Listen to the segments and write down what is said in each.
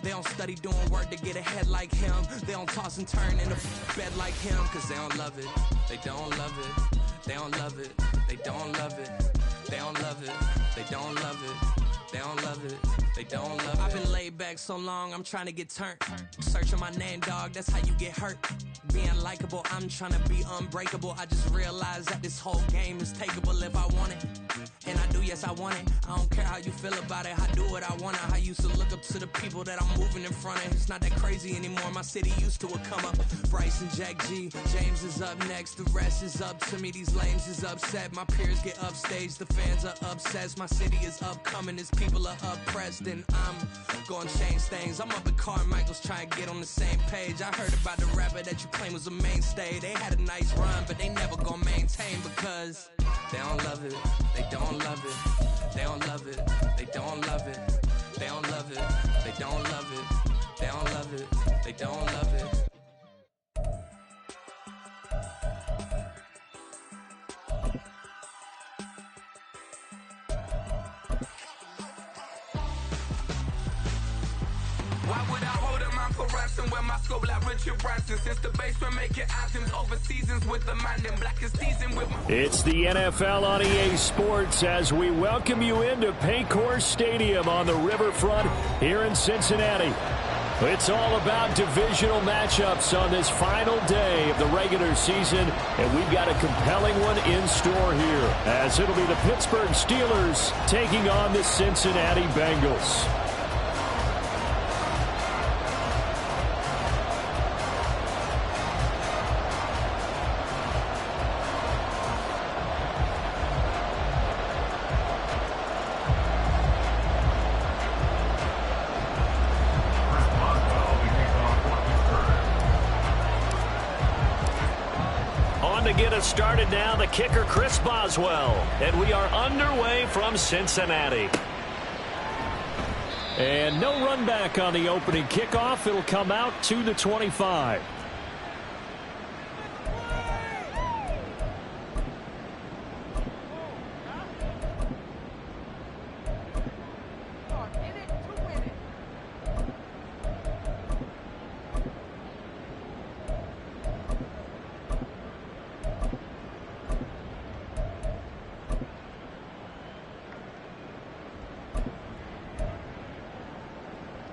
They don't study doing work to get ahead like him. They don't toss and turn in a bed like him. Cause they don't love it, they don't love it. They don't love it, they don't love it. They don't love it, they don't love it. They don't love it, they don't love it. I've been laid back so long, I'm trying to get turned. Searching my name, dog, that's how you get hurt. Being likable, I'm trying to be unbreakable. I just realized that this whole game is takeable if I want it. And I do, yes, I want it. I don't care how you feel about it, I do what I want it. I used to look up to the people that I'm moving in front of. It's not that crazy anymore, my city used to a come up. Bryce and Jack G, James is up next. The rest is up to me, these lames is upset. My peers get upstaged, the fans are obsessed. My city is upcoming, this people are oppressed, and I'm gonna change things. I'm up at Carmichael's trying to get on the same page. I heard about the rapper that you claim was a mainstay. They had a nice run, but they never gonna maintain because they don't love it, they don't love it, they don't love it, they don't love it, they don't love it, they don't love it, they don't love it, they don't love it. Why would I hold a man for ransom when my scope like Richard Branson? Since the basement making anthems over seasons with the man in black is teasing with my... It's the NFL on EA Sports as we welcome you into Paycor Stadium on the riverfront here in Cincinnati. It's all about divisional matchups on this final day of the regular season, and we've got a compelling one in store here, as it'll be the Pittsburgh Steelers taking on the Cincinnati Bengals. Started now, the kicker Chris Boswell, and we are underway from Cincinnati. And no run back on the opening kickoff. It'll come out to the 25.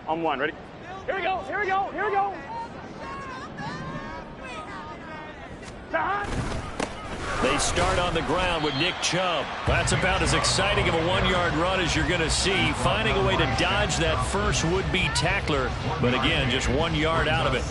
On one, ready? Here we go, here we go, here we go. They start on the ground with Nick Chubb. That's about as exciting of a one-yard run as you're going to see, finding a way to dodge that first would-be tackler, but again, just 1 yard out of it.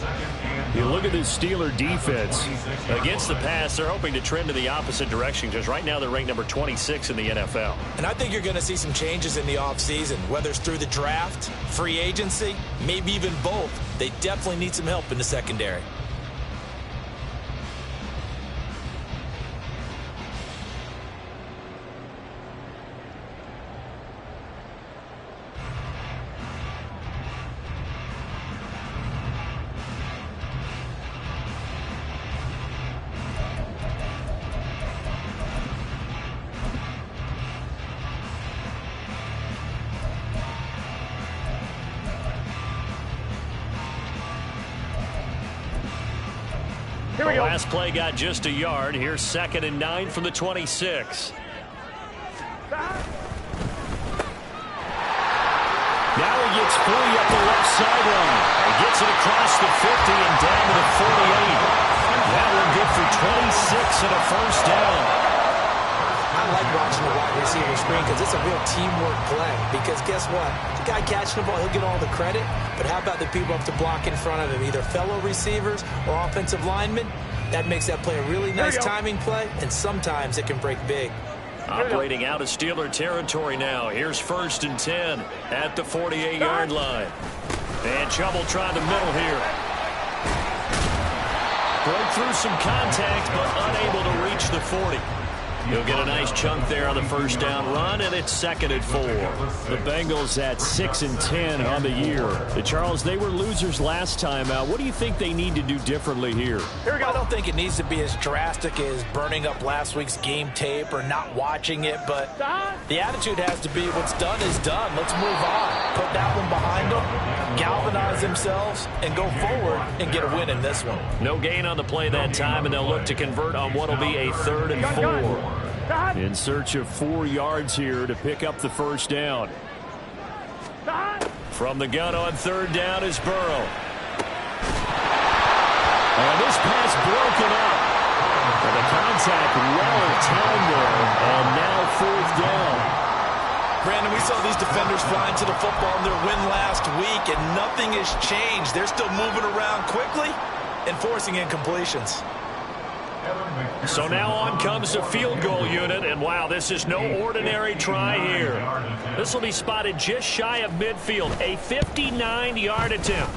You look at this Steeler defense. Against the pass, they're hoping to trend in the opposite direction because right now they're ranked number 26 in the NFL. And I think you're going to see some changes in the offseason, whether it's through the draft, free agency, maybe even both. They definitely need some help in the secondary. The last play got just a yard. Here's 2nd and 9 from the 26. Now he gets free up the left sideline. He gets it across the 50 and down to the 48. That one good for 26 and a first down. I like watching the wide receiver screen because it's a real teamwork play. Because guess what? The guy catching the ball, he'll get all the credit. But how about the people up to block in front of him, either fellow receivers or offensive linemen? That makes that play a really nice timing play, and sometimes it can break big. Operating out of Steeler territory now. Here's 1st and 10 at the 48-yard line. And Chubb will try the middle here. Broke through some contact, but unable to reach the 40. He'll get a nice chunk there on the first down run, and it's 2nd and 4. The Bengals at 6 and 10 on the year. Charles, they were losers last time out. What do you think they need to do differently here? I don't think it needs to be as drastic as burning up last week's game tape or not watching it, but the attitude has to be what's done is done. Let's move on. Put that one behind them galvanize themselves and go forward and get a win in this one. No gain on the play that time, and they'll look to convert on what will be a 3rd and 4. In search of 4 yards here to pick up the first down. From the gun on 3rd down is Burrow. And this pass broken up. And the contact well timed there, and now 4th down. Brandon, we saw these defenders flying to the football in their win last week, and nothing has changed. They're still moving around quickly and forcing incompletions. So now on comes the field goal unit, and wow, this is no ordinary try here. This will be spotted just shy of midfield, a 59-yard attempt.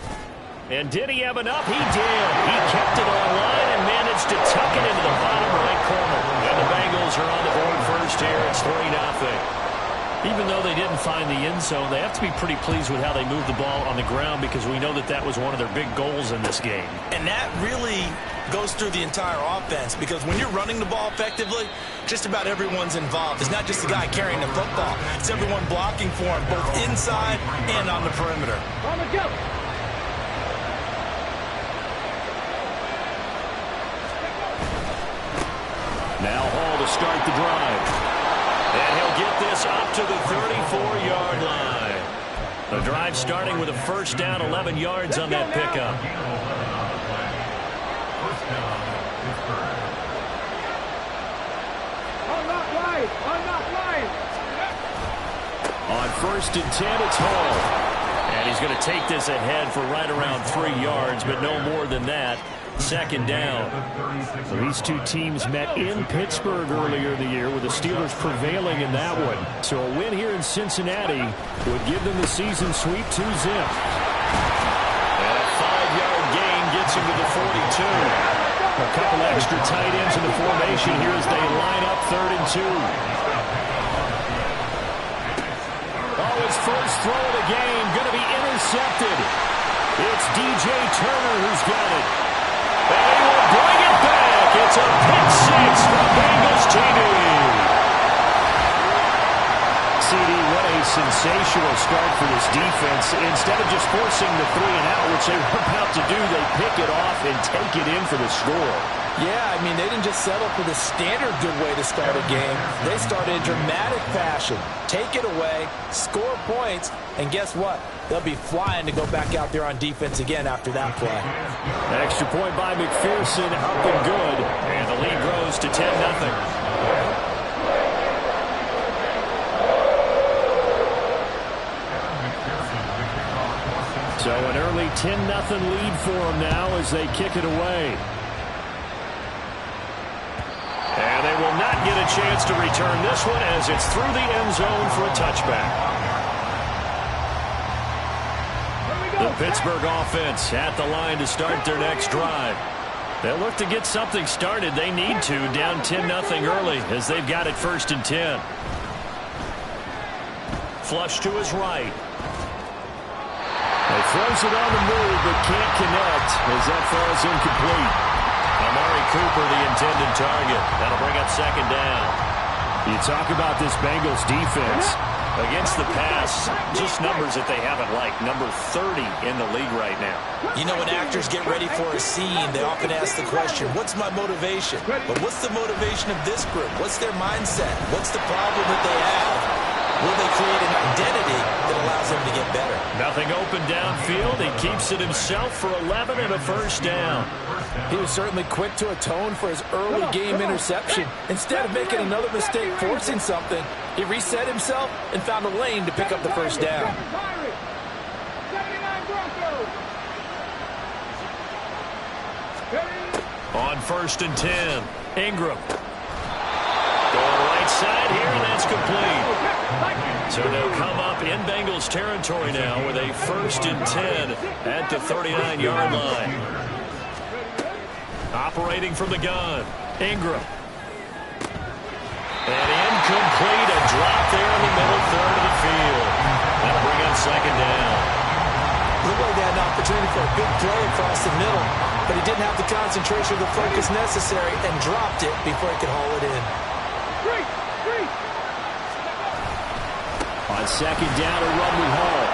And did he have enough? He did. He kept it online and managed to tuck it into the bottom right corner. And the Bengals are on the board first here. It's 3-0. Even though they didn't find the end zone, they have to be pretty pleased with how they moved the ball on the ground, because we know that that was one of their big goals in this game. And that really goes through the entire offense, because when you're running the ball effectively, just about everyone's involved. It's not just the guy carrying the football. It's everyone blocking for him, both inside and on the perimeter. On the go. Now Hall to start the drive. And he'll get this up to the 34-yard line. The drive starting with a first down, 11 yards on that pickup. On 1st and 10, it's Hall. And he's going to take this ahead for right around 3 yards, but no more than that. 2nd down. So these two teams met in Pittsburgh earlier in the year, with the Steelers prevailing in that one. So a win here in Cincinnati would give them the season sweep 2-0. And a 5-yard gain gets him to the 42. A couple extra tight ends in the formation here as they line up 3rd and 2. Oh, his first throw of the game going to be intercepted. It's DJ Turner who's got it. And he will bring it back. It's a pick 6 for Bengals TD. CD, what a sensational start for this defense. Instead of just forcing the 3-and-out, which they were about to do, they pick it off and take it in for the score. Yeah, I mean, they didn't just settle for the standard good way to start a game. They started in dramatic fashion. Take it away, score points, and guess what? They'll be flying to go back out there on defense again after that play. Extra point by McPherson, up and good. And the lead grows to 10-0. So an early 10-0 lead for them now as they kick it away. And they will not get a chance to return this one as it's through the end zone for a touchback. The Pittsburgh offense at the line to start their next drive. They'll look to get something started. They need to, down 10-0 early as they've got it 1st and 10. Flush to his right. He throws it on the move but can't connect as that falls incomplete. Amari Cooper, the intended target. That'll bring up 2nd down. You talk about this Bengals defense. Against the pass, just numbers that they haven't liked. Number 30 in the league right now. You know, when actors get ready for a scene, they often ask the question, what's my motivation? But what's the motivation of this group? What's their mindset? What's the problem that they have? Will they create an identity that allows them to get better? Nothing open downfield. He keeps it himself for 11 and a first down. He was certainly quick to atone for his early game interception. Instead of making another mistake forcing something, he reset himself and found a lane to pick up the first down. On 1st and 10, Ingram. Going right side here, and that's complete. So they'll come up in Bengals territory now with a 1st and 10 at the 39-yard line. Operating from the gun, Ingram. And incomplete, a drop there in the middle third of the field. That'll bring up 2nd down. Looked like they had an opportunity for a big play across the middle, but he didn't have the concentration or the focus necessary and dropped it before he could haul it in. On 2nd down, a run with Hall.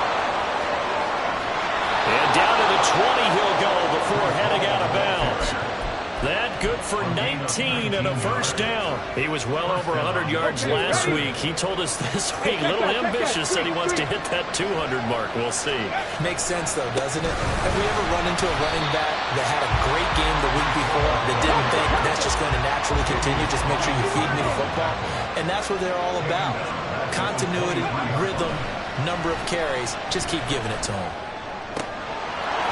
he'll go before heading out of bounds. That good for 19 and a first down. He was well over 100 yards last week. He told us this week, a little ambitious, that he wants to hit that 200 mark. We'll see. Makes sense, though, doesn't it? Have we ever run into a running back that had a great game the week before that didn't think that's just going to naturally continue? Just make sure you feed me the football. And that's what they're all about. Continuity, rhythm, number of carries. Just keep giving it to him.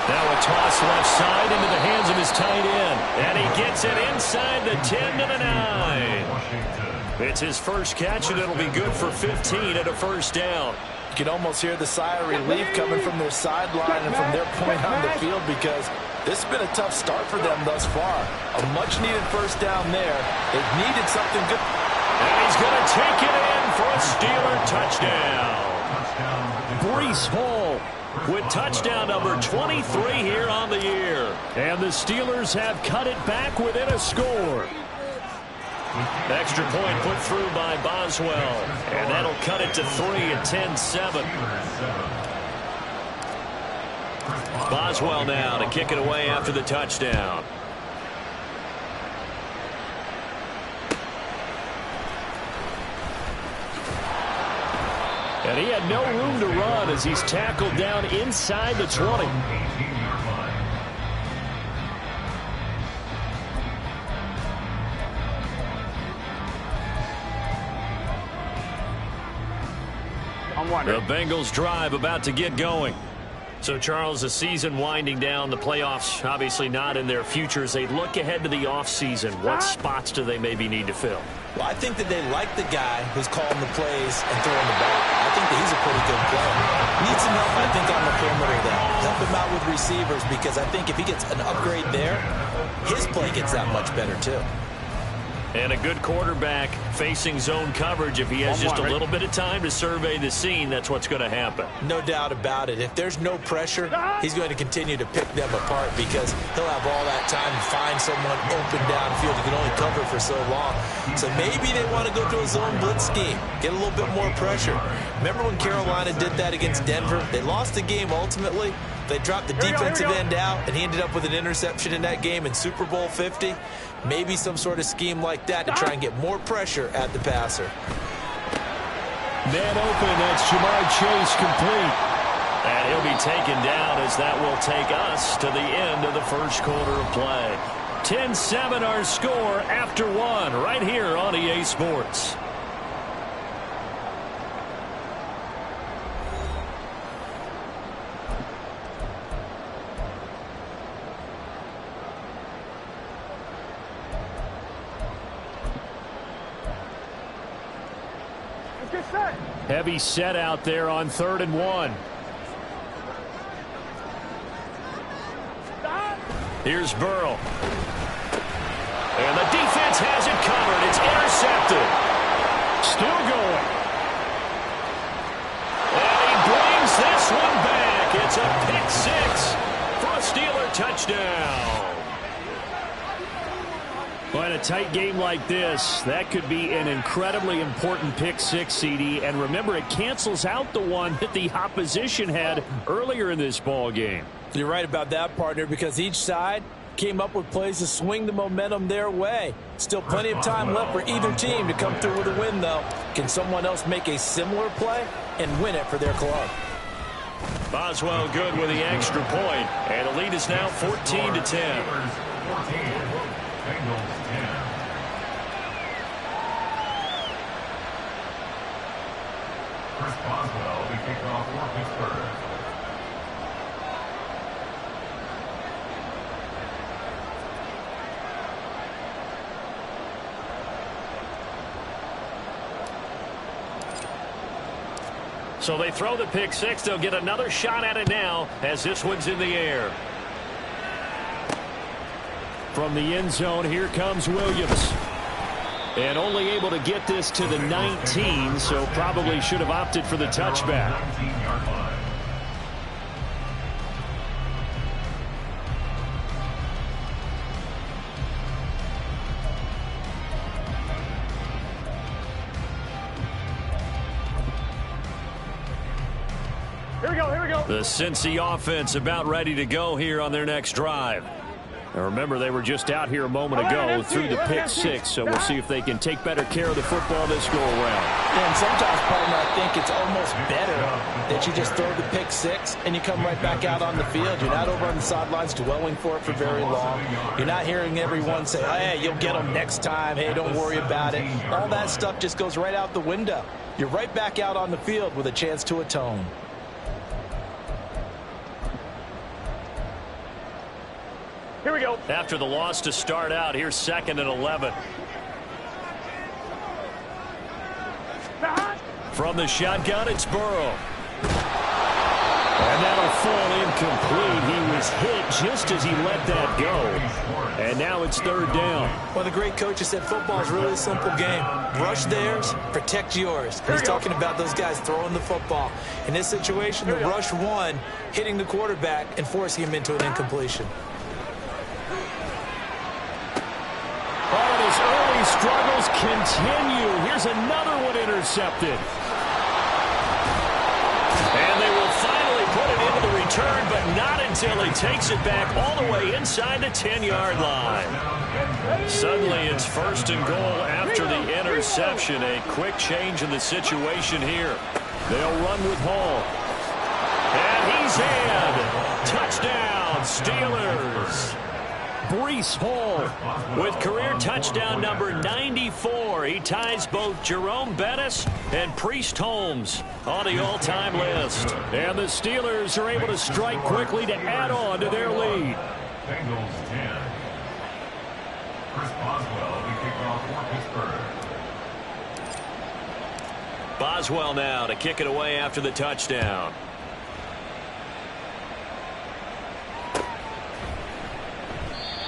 Now a toss left side into the hands of his tight end. And he gets it inside the 10 to the 9. It's his first catch, and it'll be good for 15 at a first down. You can almost hear the sigh of relief coming from their sideline and from their point on the field, because this has been a tough start for them thus far. A much-needed first down there. They've needed something good. And he's going to take it in for a Steeler touchdown. Breece Hall with touchdown number 23 here on the year. And the Steelers have cut it back within a score. Extra point put through by Boswell. And that'll cut it to 3 at 10-7. Boswell now to kick it away after the touchdown. And he had no room to run as he's tackled down inside the 20. The Bengals drive about to get going. So, Charles, the season winding down, the playoffs obviously not in their future. As they look ahead to the offseason, what spots do they maybe need to fill? Well, I think that they like the guy who's calling the plays and throwing the ball. I think that he's a pretty good player. Needs some help, I think, on the perimeter there. Help him out with receivers, because I think if he gets an upgrade there, his play gets that much better, too. And a good quarterback facing zone coverage. If he has just a little bit of time to survey the scene, that's what's going to happen. No doubt about it. If there's no pressure, he's going to continue to pick them apart, because he'll have all that time to find someone open downfield. He can only cover for so long. So maybe they want to go to a zone blitz scheme, get a little bit more pressure. Remember when Carolina did that against Denver? They lost the game ultimately. They dropped the defensive end out, and he ended up with an interception in that game in Super Bowl 50. Maybe some sort of scheme like that to try and get more pressure at the passer. Man open, that's Jamar Chase complete. And he'll be taken down, as that will take us to the end of the first quarter of play. 10-7 our score after one, right here on EA Sports. Heavy set out there on 3rd and 1. Here's Burrow. And the defense has it covered. It's intercepted. Still going. And he brings this one back. It's a pick six for a Steeler touchdown. Well, in a tight game like this, that could be an incredibly important pick six, CD. And remember, it cancels out the one that the opposition had earlier in this ball game. You're right about that, partner, because each side came up with plays to swing the momentum their way. Still plenty of time left for either team to come through with a win, though. Can someone else make a similar play and win it for their club? Boswell good with the extra point, and the lead is now 14-10. Chris Boswell will be kicking off for Pittsburgh. So they throw the pick six. They'll get another shot at it now as this one's in the air. From the end zone, here comes Williams. And only able to get this to the 19, so probably should have opted for the touchback. Here we go. here we go. The Cincy offense about ready to go here on their next drive. Now remember, they were just out here a moment ago through the pick six, so we'll see if they can take better care of the football this go-around. And sometimes, partner, I think it's almost better that you just throw the pick six and you come right back out on the field. You're not over on the sidelines dwelling for it for very long. You're not hearing everyone say, hey, you'll get them next time. Hey, don't worry about it. All that stuff just goes right out the window. You're right back out on the field with a chance to atone. Here we go. After the loss to start out, here's 2nd and 11. From the shotgun, it's Burrow. And that'll fall incomplete. He was hit just as he let that go. And now it's 3rd down. Well, the great coach has said football is really a simple game. Rush theirs, protect yours. He's talking about those guys throwing the football. In this situation, the rush one, hitting the quarterback and forcing him into an incompletion. His early struggles continue. Here's another one intercepted. And they will finally put it into the return, but not until he takes it back all the way inside the 10-yard line. Suddenly it's 1st and goal after the interception. A quick change in the situation here. They'll run with Hall. And he's in. Touchdown, Steelers. Breece Hall with career touchdown number 94. He ties both Jerome Bettis and Priest Holmes on the all-time list. And the Steelers are able to strike quickly to add on to their lead. Bengals 10. Chris Boswell will be kicking off for Pittsburgh. Boswell now to kick it away after the touchdown.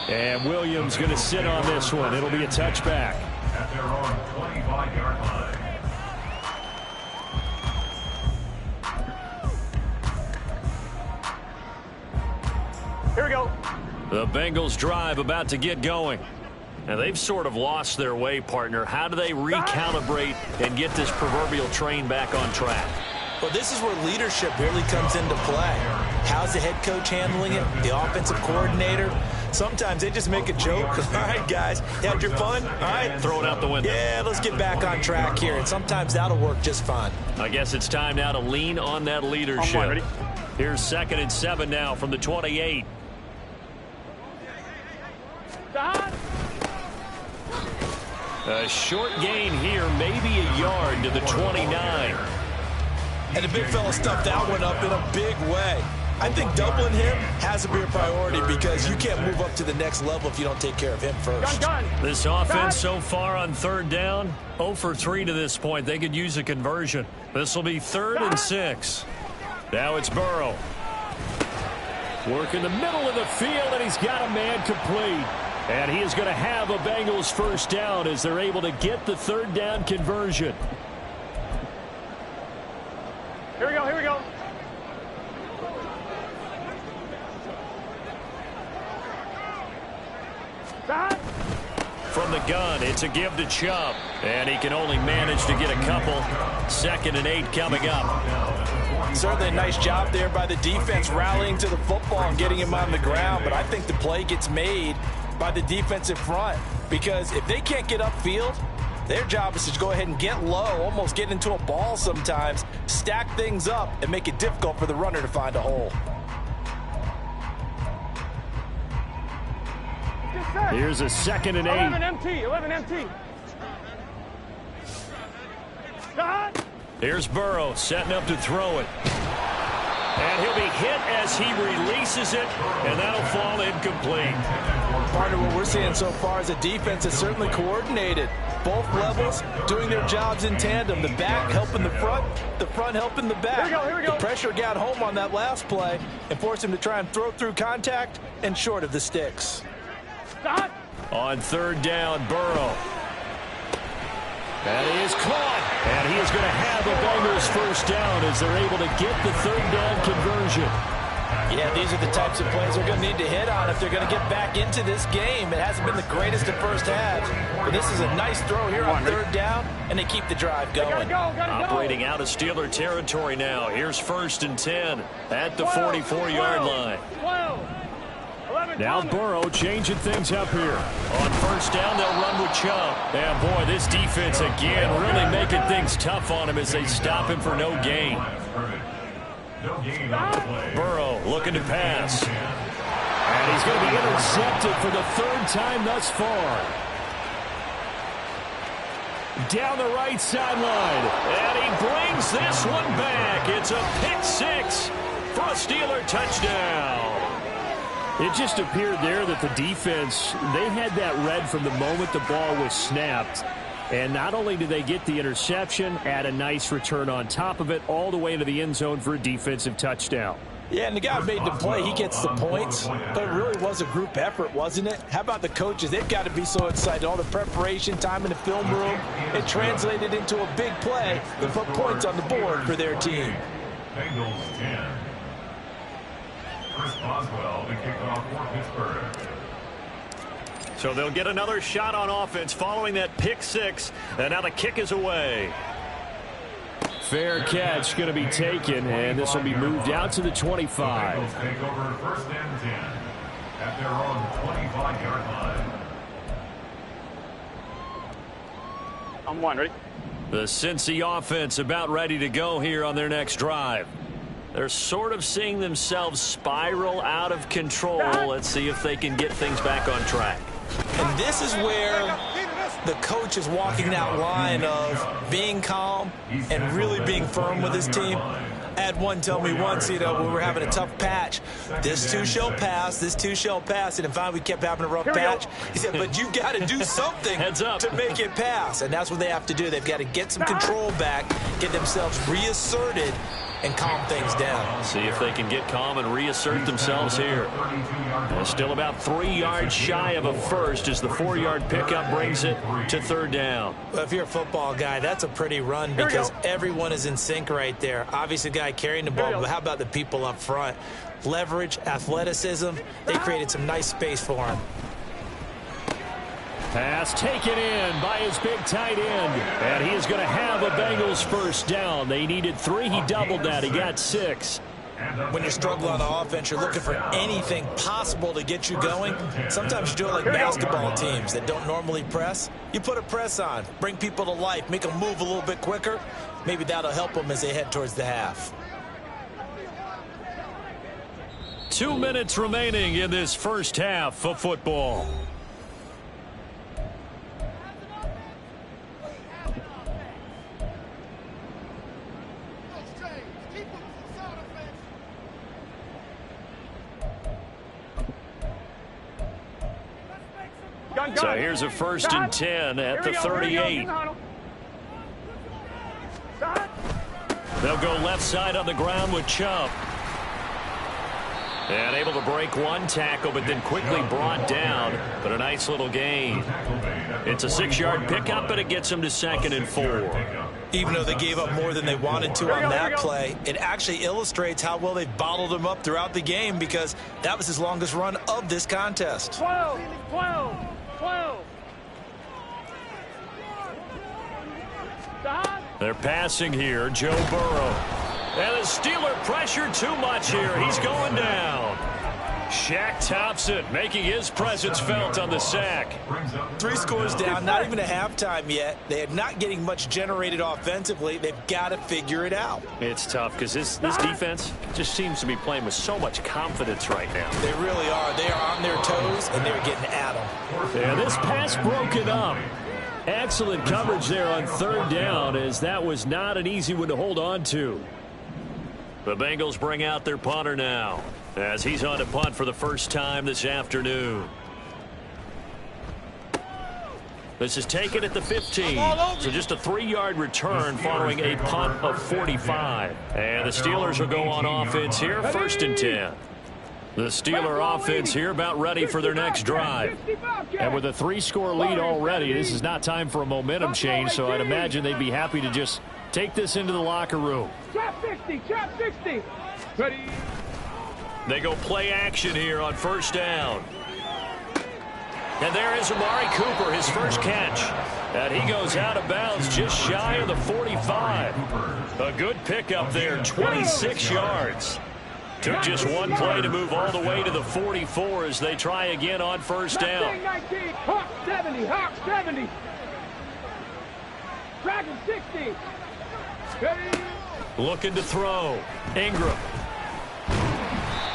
And Williams going to sit on this one. It'll be a touchback. At their own 25-yard line. Here we go. The Bengals drive about to get going. Now they've sort of lost their way, partner. How do they recalibrate and get this proverbial train back on track? Well, this is where leadership really comes into play. How's the head coach handling it? The offensive coordinator? Sometimes they just make a joke. All right, guys, you had your fun? All right. Throw it out the window. Yeah, let's get back on track here. And sometimes that'll work just fine. I guess it's time now to lean on that leadership. Ready? Here's 2nd and 7 now from the 28. A short gain here, maybe a yard to the 29. And the big fella stuffed that one up in a big way. I think doubling him has to be a priority because you can't move up to the next level if you don't take care of him first. This offense so far on 3rd down, 0 for 3 to this point. They could use a conversion. This will be 3rd and 6. Now it's Burrow. Work in the middle of the field, and he's got a man complete. And he is going to have a Bengals 1st down as they're able to get the 3rd down conversion. Here we go, here we go. From the gun, it's a give to Chubb. And he can only manage to get a couple. 2nd and 8 coming up. Certainly a nice job there by the defense rallying to the football and getting him on the ground. But I think the play gets made by the defensive front. Because if they can't get upfield, their job is to go ahead and get low, almost get into a ball sometimes, stack things up, and make it difficult for the runner to find a hole. Here's a 2nd and 8. 11 MT, 11 MT. Here's Burrow setting up to throw it. And he'll be hit as he releases it, and that'll fall incomplete. Partner, what we're seeing so far is a defense that's certainly coordinated. Both levels doing their jobs in tandem. The back helping the front helping the back. Here we go. The pressure got home on that last play and forced him to try and throw through contact and short of the sticks. On 3rd down, Burrow. And he is caught. And he is going to have a Bengals 1st down as they're able to get the 3rd down conversion. Yeah, these are the types of plays they're going to need to hit on if they're going to get back into this game. It hasn't been the greatest of first halves, but this is a nice throw here on third down, and they keep the drive going. Operating out of Steeler territory now. Here's 1st and 10 at the 44-yard line. Now Burrow changing things up here. On 1st down, they'll run with Chubb. And, boy, this defense again really making things tough on him as they stop him for no gain. Burrow looking to pass. And he's going to be intercepted for the 3rd time thus far. Down the right sideline. And he brings this one back. It's a pick-6 for a Steeler touchdown. It just appeared there that the defense, they had that read from the moment the ball was snapped. And not only did they get the interception, add a nice return on top of it, all the way into the end zone for a defensive touchdown. Yeah, and the guy made the play. He gets the points. But it really was a group effort, wasn't it? How about the coaches? They've got to be so excited. All the preparation time in the film room, it translated into a big play to put points on the board for their team. Bengals 10. Chris Boswell, the kickoff for Pittsburgh. So they'll get another shot on offense following that pick-6, and now the kick is away. Fair catch going to be taken, and this will be moved out to the 25. Bengals take over 1st and 10 at their own 25-yard line. I'm one, ready? The Cincy offense about ready to go here on their next drive. They're sort of seeing themselves spiral out of control. Let's see if they can get things back on track. And this is where the coach is walking that line of being calm and really being firm with his team. I had one tell me once, when we were having a tough patch, this too shall pass, this too shall pass. And finally we kept having a rough patch. He said, but you got to do something to make it pass. And that's what they have to do. They've got to get some control back, get themselves reasserted, and calm things down. See if they can get calm and reassert themselves here. Still about 3 yards shy of a first as the 4-yard pickup brings it to 3rd down. Well, if you're a football guy, that's a pretty run because everyone is in sync right there. Obviously, the guy carrying the ball, but how about the people up front? Leverage, athleticism, they created some nice space for him. Pass taken in by his big tight end. And he is going to have a Bengals 1st down. They needed 3. He doubled that. He got 6. When you're struggling on the offense, you're looking for anything possible to get you going. Sometimes you do it like basketball teams that don't normally press. You put a press on, bring people to life, make them move a little bit quicker. Maybe that'll help them as they head towards the half. 2 minutes remaining in this first half of football. So here's a 1st and 10 at the 38. They'll go left side on the ground with Chubb. And able to break one tackle, but then quickly brought down. But a nice little gain. It's a 6-yard pickup, but it gets them to 2nd and 4. Even though they gave up more than they wanted to on that play, it actually illustrates how well they've bottled him up throughout the game because that was his longest run of this contest. 12. They're passing here, Joe Burrow. And the Steeler pressure too much here. He's going down. Shaq Thompson making his presence felt on the sack. 3 scores down, not even a halftime yet. They are not getting much generated offensively. They've got to figure it out. It's tough because this defense just seems to be playing with so much confidence right now. They really are. They are on their toes, and they're getting at them. And this pass broken up. Excellent coverage there on 3rd down, as that was not an easy one to hold on to. The Bengals bring out their punter now, as he's on to punt for the first time this afternoon. This is taken at the 15, so just a 3-yard return following a punt of 45. And the Steelers will go on offense here, 1st and 10. The Steeler offense here about ready for their next drive. And with a 3-score lead already, this is not time for a momentum change, so I'd imagine they'd be happy to just take this into the locker room. Trap 60, trap 60. Ready. They go play action here on first down. And there is Amari Cooper, his first catch. And he goes out of bounds just shy of the 45. A good pickup there, 26 yards. Took just one play to move all the way to the 44 as they try again on first down. 19, Hawk 70, Hawk 70. Dragon 60. Looking to throw. Ingram.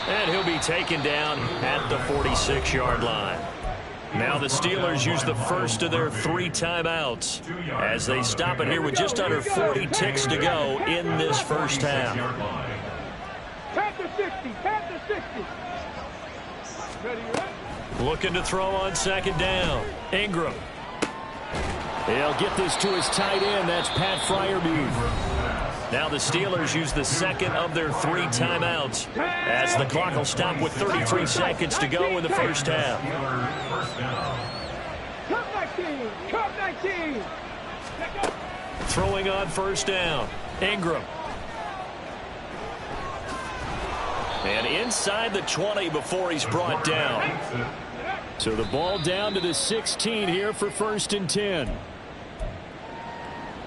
And he'll be taken down at the 46-yard line. Now the Steelers use the first of their 3 timeouts as they stop it here with just under 40 ticks to go in this first half. Panther 60, Panther 60. Looking to throw on second down. Ingram. He'll get this to his tight end. That's Pat Freiermuth. Now the Steelers use the second of their 3 timeouts as the clock will stop with 33 seconds to go in the first half. Cup 19. Throwing on first down. Ingram. And inside the 20 before he's brought down. So the ball down to the 16 here for 1st and 10.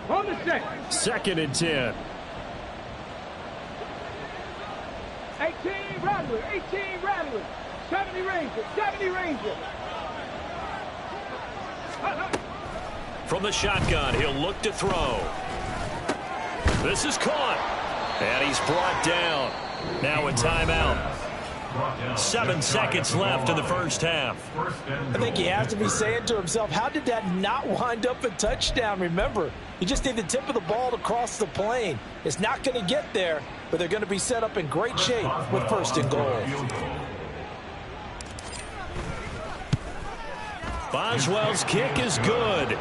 On the 2nd and 10. 18 Rattler, 18 Rattler. 70 Ranger, 70 Ranger. From the shotgun, he'll look to throw. This is caught. And he's brought down. Now a timeout. 7 seconds left in the first half. I think he has to be saying to himself, how did that not wind up a touchdown? Remember, you just need the tip of the ball to cross the plane. It's not going to get there, but they're going to be set up in great shape with 1st and goal. Boswell's kick is good.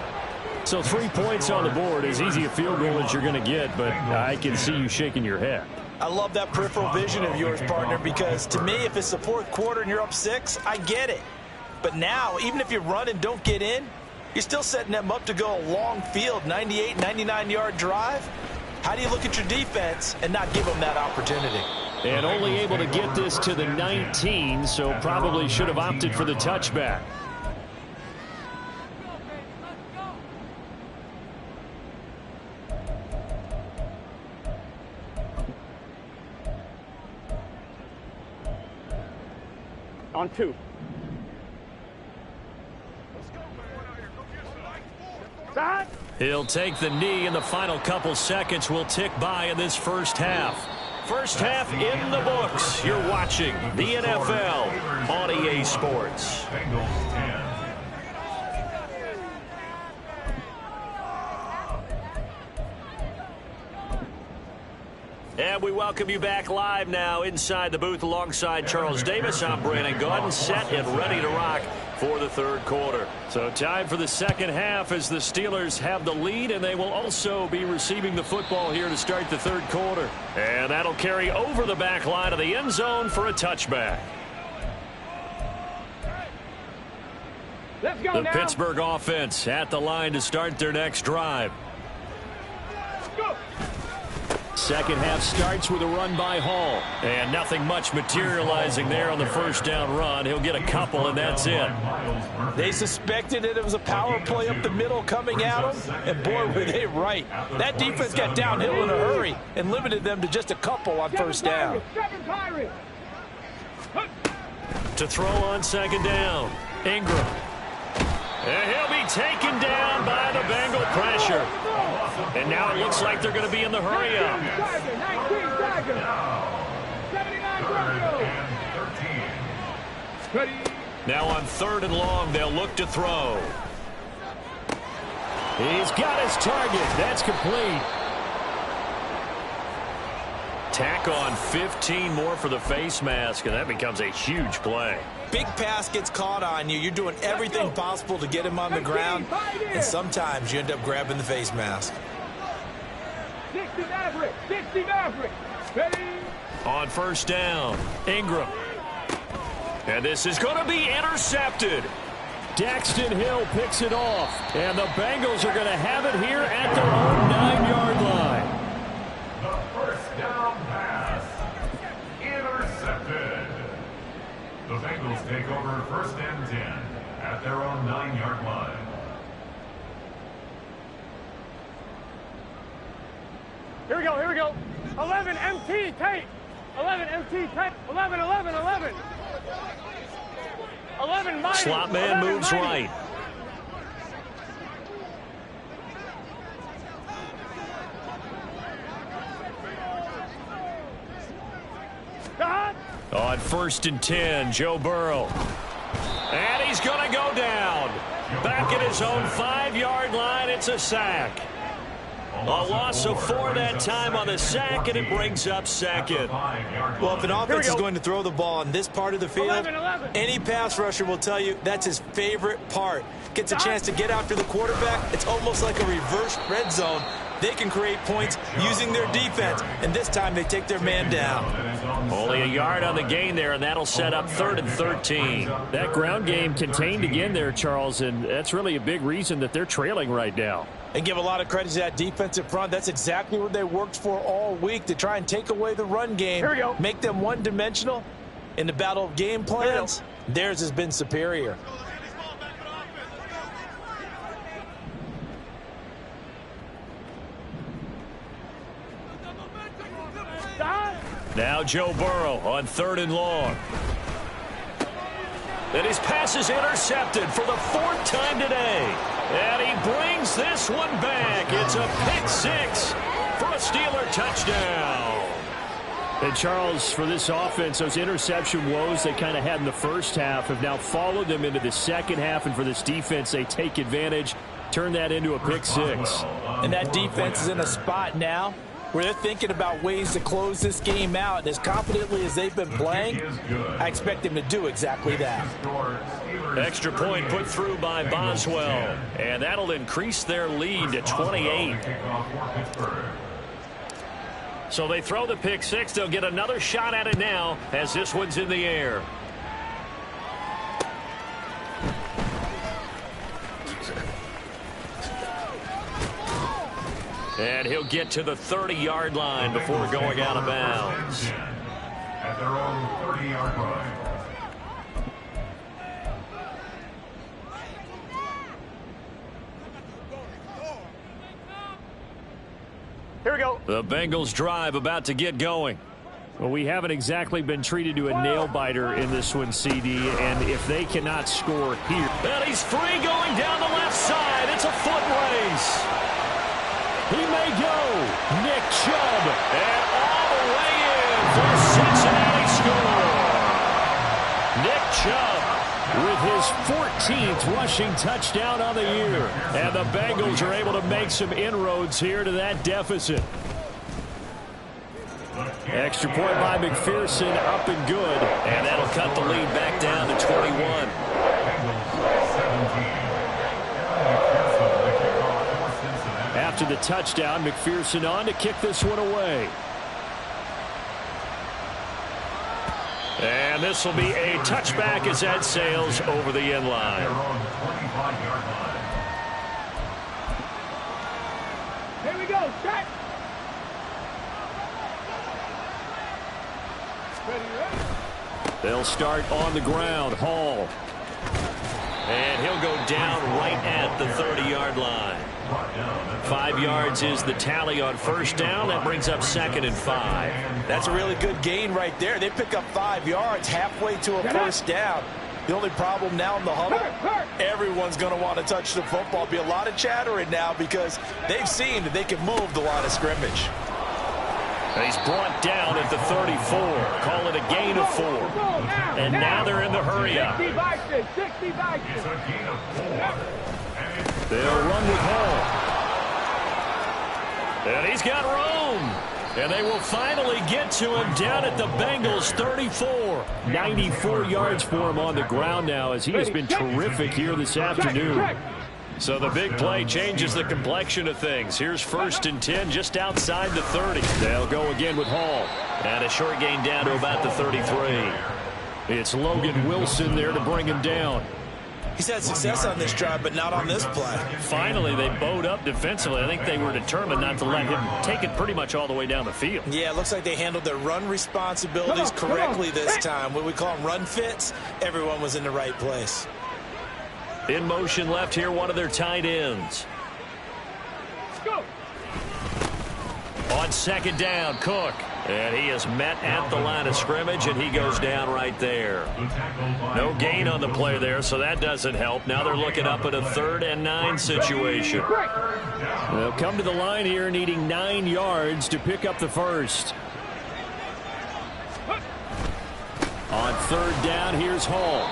So 3 points on the board, as easy a field goal as you're going to get, but I can see you shaking your head. I love that peripheral vision of yours, partner, because to me, if it's the 4th quarter and you're up 6, I get it. But now, even if you run and don't get in, you're still setting them up to go a long field, 98, 99-yard drive. How do you look at your defense and not give them that opportunity? And only able to get this to the 19, so probably should have opted for the touchback. On 2. He'll take the knee, and the final couple seconds will tick by in this first half. First half in the books. You're watching the NFL on EA Sports. And we welcome you back live now inside the booth alongside Charles Davis. I'm Brandon Gaudin, set and ready to rock for the 3rd quarter. So time for the second half as the Steelers have the lead, and they will also be receiving the football here to start the 3rd quarter. And that'll carry over the back line of the end zone for a touchback. Let's go the now. Pittsburgh offense at the line to start their next drive. Go. Second half starts with a run by Hall. And nothing much materializing there on the first down run. He'll get a couple, and that's it. They suspected that it was a power play up the middle coming at them, and boy, were they right. That defense got downhill in a hurry and limited them to just a couple on first down. To throw on second down, Ingram. And he'll be taken down by the Bengal pressure. And now it looks like they're going to be in the hurry up. 19 Tiger. 79 Bronco. Now on 3rd and long, they'll look to throw. He's got his target. That's complete. Tack on 15 more for the face mask, and that becomes a huge play. Big pass gets caught on you. You're doing everything possible to get him on the ground, and sometimes you end up grabbing the face mask. 60 Maverick. 60 Maverick. Ready. On first down, Ingram. And this is going to be intercepted. Daxton Hill picks it off, and the Bengals are going to have it here at their own 9-yard line. The first down pass intercepted. The Bengals take over 1st and 10 at their own 9-yard line. Here we go, here we go. 11 MT tape. 11 MT tape. 11, 11, 11. 11 mighty. Slot man moves mighty. right. God. On 1st and 10, Joe Burrow. And he's going to go down. Back at his own 5-yard line, it's a sack. A loss of 4 that time on the sack, and it brings up 2nd. Well, if an offense is going to throw the ball on this part of the field, 11. any pass rusher will tell you that's his favorite part. Gets a chance to get after the quarterback. It's almost like a reverse red zone. They can create points using their defense, and this time they take their man down. Only a yard on the gain there, and that'll set up 3rd and 13. That ground game contained again there, Charles, and that's really a big reason that they're trailing right now. And give a lot of credit to that defensive front. That's exactly what they worked for all week, to try and take away the run game. Here we go. Make them one-dimensional. In the battle of game plans, theirs has been superior. Now Joe Burrow on 3rd and long. And his pass is intercepted for the 4th time today. And he brings this one back. It's a pick 6 for a Steeler touchdown. And Charles, for this offense, those interception woes they kind of had in the first half have now followed them into the second half. And for this defense, they take advantage, turn that into a pick 6. And that defense is in a spot now where they're thinking about ways to close this game out. And as confidently as they've been playing, I expect them to do exactly that. Extra point put through by Boswell. And that'll increase their lead to 28. So they throw the pick 6. They'll get another shot at it now as this one's in the air. And he'll get to the 30-yard line before going out of bounds. At their own 30-yard line. Here we go. The Bengals drive about to get going. Well, we haven't exactly been treated to a nail-biter in this one, CD, and if they cannot score here. And he's free going down the left side. It's a foot race. He may go. Nick Chubb. And all the way in for Cincinnati score. Nick Chubb with his 14th rushing touchdown on the year. And the Bengals are able to make some inroads here to that deficit. Extra point by McPherson, up and good. And that'll cut the lead back down to 21. After the touchdown, McPherson on to kick this one away. And this will be a touchback as that sails over the end line. Here we go. Set. They'll start on the ground. Hall. And he'll go down right at the 30-yard line. 5 yards is the tally on first down. That brings up 2nd and 5. That's a really good gain right there. They pick up 5 yards halfway to a first down. The only problem now in the huddle, everyone's going to want to touch the football. Be a lot of chattering now because they've seen that they can move the line of scrimmage. And he's brought down at the 34. Call it a gain of 4. And now they're in the hurry-up. 60 by 6. 60 by 6. They'll run with Hall. And he's got room. And they will finally get to him down at the Bengals 34. 94 yards for him on the ground now as he has been terrific here this afternoon. So the big play changes the complexion of things. Here's 1st and 10 just outside the 30. They'll go again with Hall. And a short gain down to about the 33. It's Logan Wilson there to bring him down. He's had success on this drive, but not on this play. Finally, they bowed up defensively. I think they were determined not to let him take it pretty much all the way down the field. Yeah, it looks like they handled their run responsibilities correctly this time. What we call them run fits, everyone was in the right place. In motion left here, one of their tight ends. Let's go. On second down, Cook. And he is met at the line of scrimmage, and he goes down right there. No gain on the play there, so that doesn't help. Now they're looking up at a 3rd and 9 situation. They'll come to the line here needing 9 yards to pick up the first. On 3rd down, here's Hall.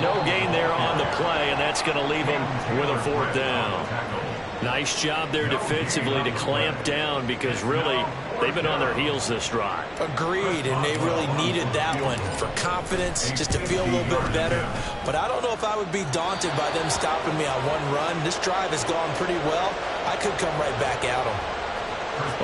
No gain there on the play, and that's going to leave him with a 4th down. Nice job there defensively to clamp down because really they've been on their heels this drive. Agreed, and they really needed that one for confidence, just to feel a little bit better. But I don't know if I would be daunted by them stopping me on one run. This drive has gone pretty well. I could come right back at them.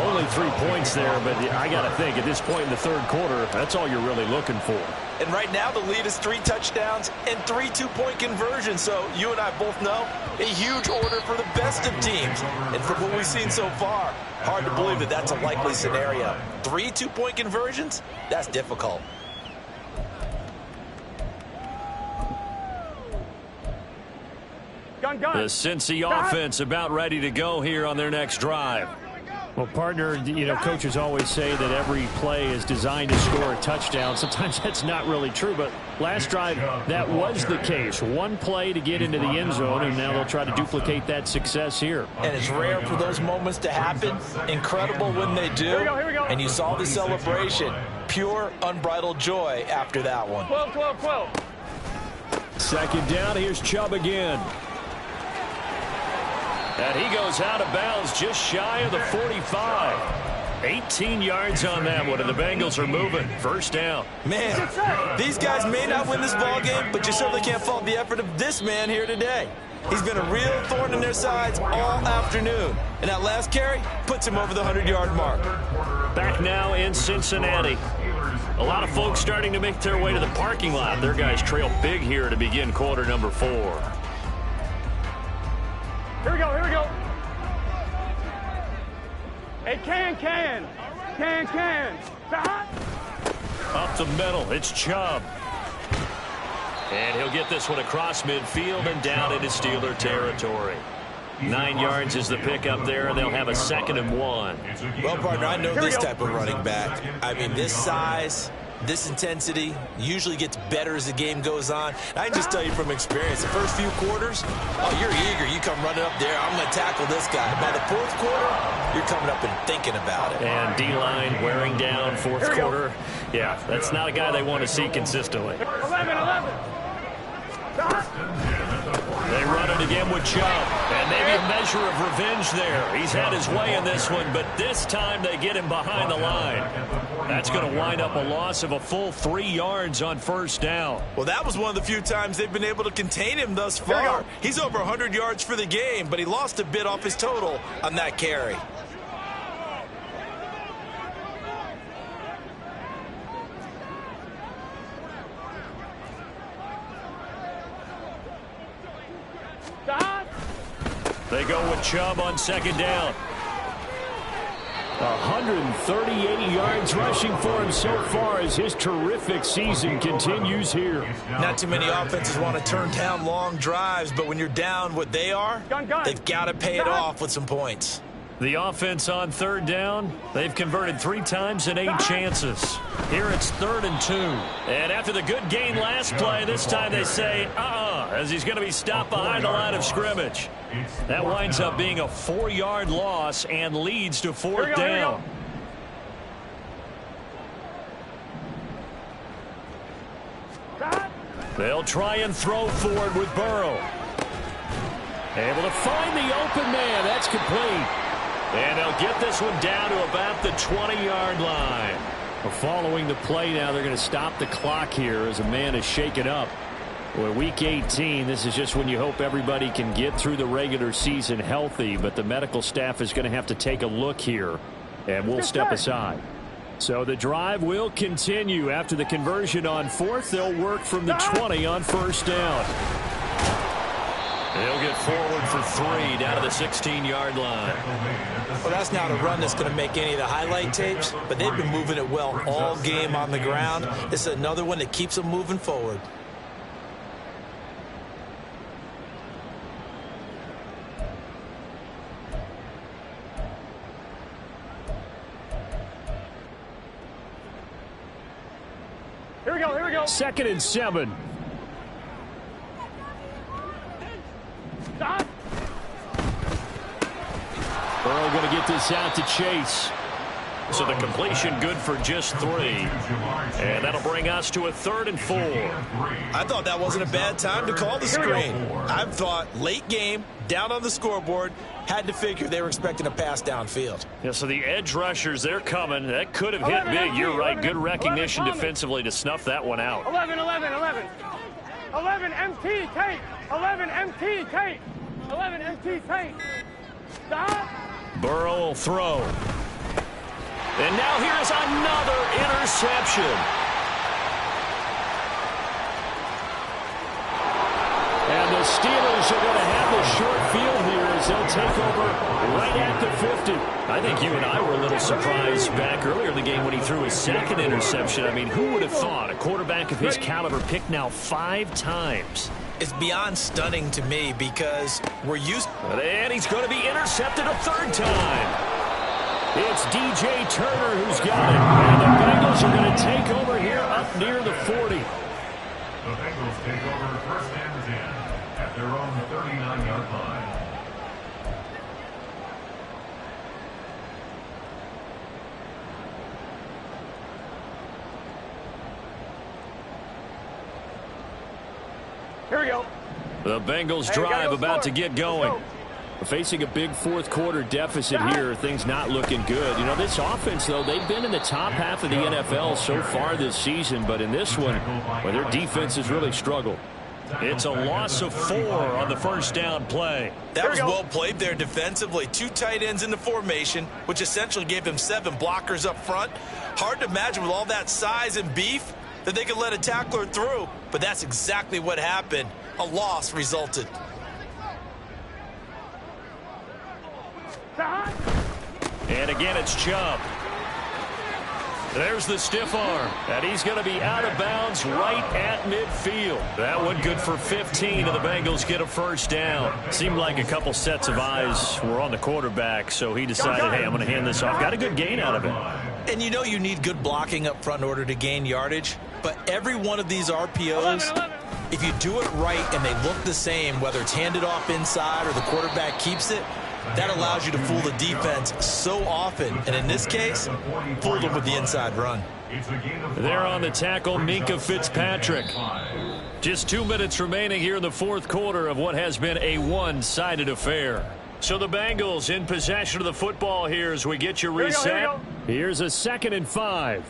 Only 3 points there, but I got to think at this point in the 3rd quarter, that's all you're really looking for. And right now the lead is 3 touchdowns and 3 two-point conversions. So you and I both know a huge order for the best of teams. And from what we've seen so far, hard to believe that that's a likely scenario. 3 two-point conversions? That's difficult. Gun. The Cincy offense about ready to go here on their next drive. Well, partner, you know, coaches always say that every play is designed to score a touchdown. Sometimes that's not really true, but last drive, that was the case. One play to get into the end zone, and now they'll try to duplicate that success here. And it's rare for those moments to happen. Incredible when they do. Here we go. And you saw the celebration. Pure, unbridled joy after that one. 12. 2nd down, here's Chubb again. And he goes out of bounds just shy of the 45. 18 yards on that one, and the Bengals are moving. 1st down. Man, these guys may not win this ball game, but you certainly can't fault the effort of this man here today. He's been a real thorn in their sides all afternoon. And that last carry puts him over the 100-yard mark. Back now in Cincinnati. A lot of folks starting to make their way to the parking lot. Their guys trail big here to begin quarter number 4. Here we go. Hey, can. Up the middle, it's Chubb. And he'll get this one across midfield and down into Steeler territory. 9 yards is the pickup there, and they'll have a 2nd and 1. Well, partner, I know this type of running back. I mean, this size, this intensity usually gets better as the game goes on. I can just tell you from experience, the first few quarters, oh, you're eager. You come running up there, I'm going to tackle this guy. By the 4th quarter, you're coming up and thinking about it. And D-line wearing down 4th quarter. Yeah, that's not a guy they want to see consistently. 11. They run it again with Chubb, and maybe a measure of revenge there. He's had his way in this one, but this time they get him behind the line. That's going to wind up a loss of a full 3 yards on 1st down. Well, that was one of the few times they've been able to contain him thus far. He's over 100 yards for the game, but he lost a bit off his total on that carry. They go with Chubb on 2nd down. 138 yards rushing for him so far as his terrific season continues here. Not too many offenses want to turn down long drives, but when you're down what they are, they've got to pay it off with some points. The offense on 3rd down, they've converted 3 times in 8 chances. Here it's 3rd and 2. And after the good gain last play, this time they say, as he's going to be stopped behind the line of scrimmage. That winds up being a 4-yard loss and leads to 4th down. They'll try and throw forward with Burrow. Able to find the open man. That's complete. And they'll get this one down to about the 20-yard line. Well, following the play now, they're going to stop the clock here as a man is shaken up. Well, week 18, this is just when you hope everybody can get through the regular season healthy, but the medical staff is going to have to take a look here, and we'll step aside. So the drive will continue. After the conversion on 4th, they'll work from the 20 on 1st down. He'll get forward for 3 down to the 16-yard line. Well, that's not a run that's going to make any of the highlight tapes, but they've been moving it well all game on the ground. This is another one that keeps them moving forward. Here we go, here we go. 2nd and 7. Stop. Burrow going to get this out to Chase. So the completion good for just 3. And that'll bring us to a 3rd and 4. I thought that wasn't a bad time to call the screen. I thought late game, down on the scoreboard, had to figure they were expecting a pass downfield. Yeah, so the edge rushers, they're coming. That could have hit big. You're right. Good recognition defensively to snuff that one out. 11, 11, 11. 11 MT tape. 11 MT tape. 11 MT tape. Stop. Burrow will throw. And now here's another interception. And the Steelers are going to have the short field here as they'll take over right at the 50. I think you and I were a little surprised back earlier in the game when he threw his 2nd interception. I mean, who would have thought a quarterback of his caliber picked now 5 times? It's beyond stunning to me because we're used. And he's going to be intercepted a 3rd time. It's DJ Turner who's got it. And the Bengals are going to take over here up near the 40. The Bengals take over 1st and 10 at their own 39-yard line. Here we go. The Bengals drive about to get going. Facing a big 4th quarter deficit here, things not looking good. You know, this offense, though, they've been in the top half of the NFL so far this season, but in this one, well, their defense has really struggled. It's a loss of 4 on the 1st down play. That was well played there defensively. 2 tight ends in the formation, which essentially gave them 7 blockers up front. Hard to imagine with all that size and beef that they could let a tackler through, but that's exactly what happened. A loss resulted. And again, it's Chubb. There's the stiff arm, and he's going to be out of bounds right at midfield. That one good for 15, and the Bengals get a 1st down. Seemed like a couple sets of eyes were on the quarterback, so he decided, hey, I'm going to hand this off. Got a good gain out of it. And you know you need good blocking up front in order to gain yardage, but every one of these RPOs, if you do it right and they look the same, whether it's handed off inside or the quarterback keeps it, that allows you to fool the defense so often. And in this case, fooled them with the inside run. There on the tackle, Minkah Fitzpatrick. Just 2 minutes remaining here in the 4th quarter of what has been a one-sided affair. So the Bengals in possession of the football here as we get you reset. Here's a 2nd and 5.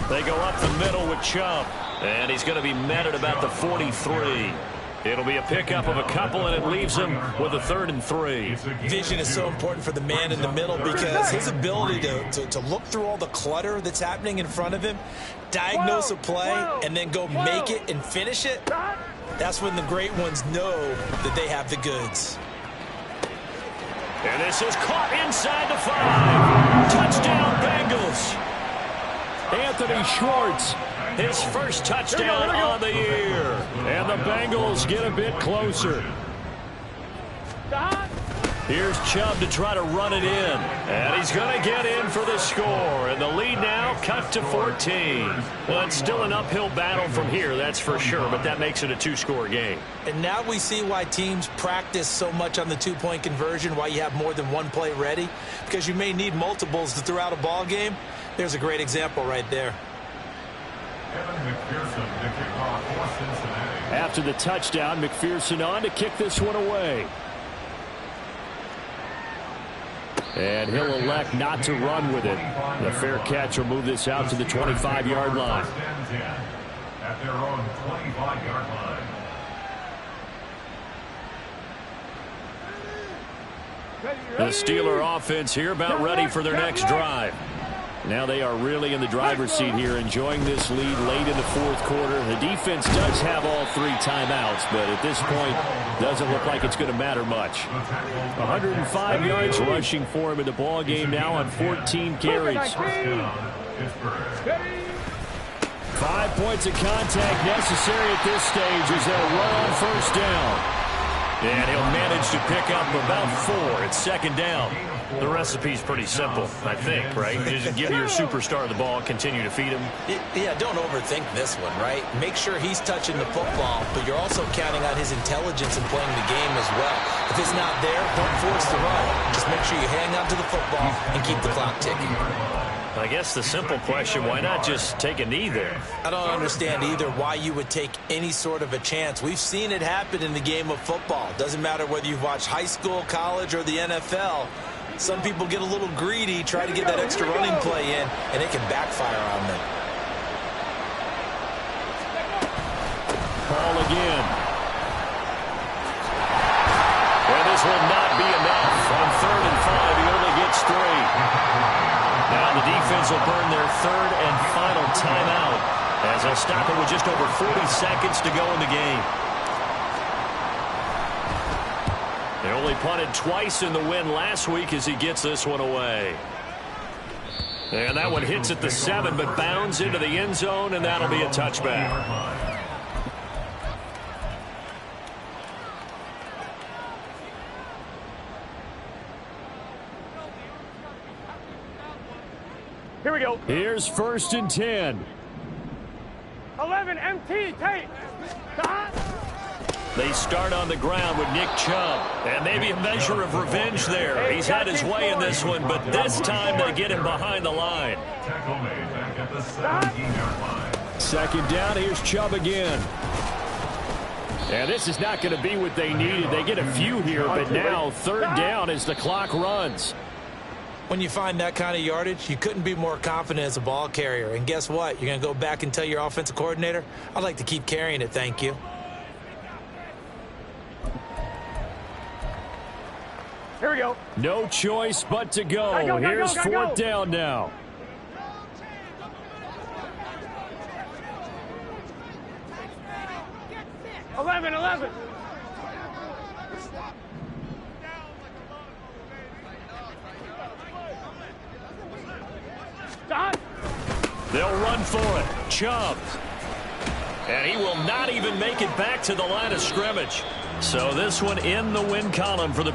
They go up the middle with Chubb. And he's going to be met at about the 43. It'll be a pickup of a couple, and it leaves him with a 3rd and 3. Vision is so important for the man in the middle because his ability to look through all the clutter that's happening in front of him, diagnose a play, and then go make it and finish it, that's when the great ones know that they have the goods. And this is caught inside the 5. Touchdown, Bengals. Anthony Schwartz. His first touchdown on the year. And the Bengals get a bit closer. Here's Chubb to try to run it in. And he's going to get in for the score. And the lead now cut to 14. Well, it's still an uphill battle from here, that's for sure. But that makes it a 2-score game. And now we see why teams practice so much on the 2-point conversion, why you have more than one play ready. Because you may need multiples to throw out a ball game. There's a great example right there. After the touchdown, McPherson on to kick this one away. And he'll elect not to run with it. The fair catch will move this out to the 25-yard line. At their own 25-yard line. The Steeler offense here about ready for their next drive. Now they are really in the driver's seat here, enjoying this lead late in the fourth quarter. The defense does have all 3 timeouts, but at this point, doesn't look like it's going to matter much. 105 yards rushing for him in the ball game now on 14 carries. 5 points of contact necessary at this stage as they'll run on first down. And he'll manage to pick up about 4. It's second down. The recipe's pretty simple, I think, right? You just give your superstar the ball, continue to feed him. Yeah, don't overthink this one, right? Make sure he's touching the football, but you're also counting on his intelligence in playing the game as well. If it's not there, don't force the run. Just make sure you hang on to the football and keep the clock ticking. I guess the simple question, why not just take a knee there? I don't understand either why you would take any sort of a chance. We've seen it happen in the game of football. Doesn't matter whether you've watched high school, college, or the NFL. Some people get a little greedy, try to get that extra running play in, and it can backfire on them. Ball again. Well, this will not be enough. On 3rd and 5, he only gets 3. Now the defense will burn their 3rd and final timeout as they'll stop it with just over 40 seconds to go in the game. They only punted twice in the win last week as he gets this one away. And that one hits at the 7, but bounds into the end zone, and that'll be a touchback. Here we go. Here's 1st and 10. 11 MT, Tate. They start on the ground with Nick Chubb. And maybe a measure of revenge there. He's had his way in this one, but this time they get him behind the line. Tackle made back at the 17-yard line. 2nd down, here's Chubb again. And this is not going to be what they needed. They get a few here, but now 3rd down as the clock runs. When you find that kind of yardage, you couldn't be more confident as a ball carrier. And guess what? You're going to go back and tell your offensive coordinator, I'd like to keep carrying it, thank you. Here we go. No choice but to go. Here's 4th down now. Eleven. They'll run for it. Chubb. And he will not even make it back to the line of scrimmage. So this one in the win column for the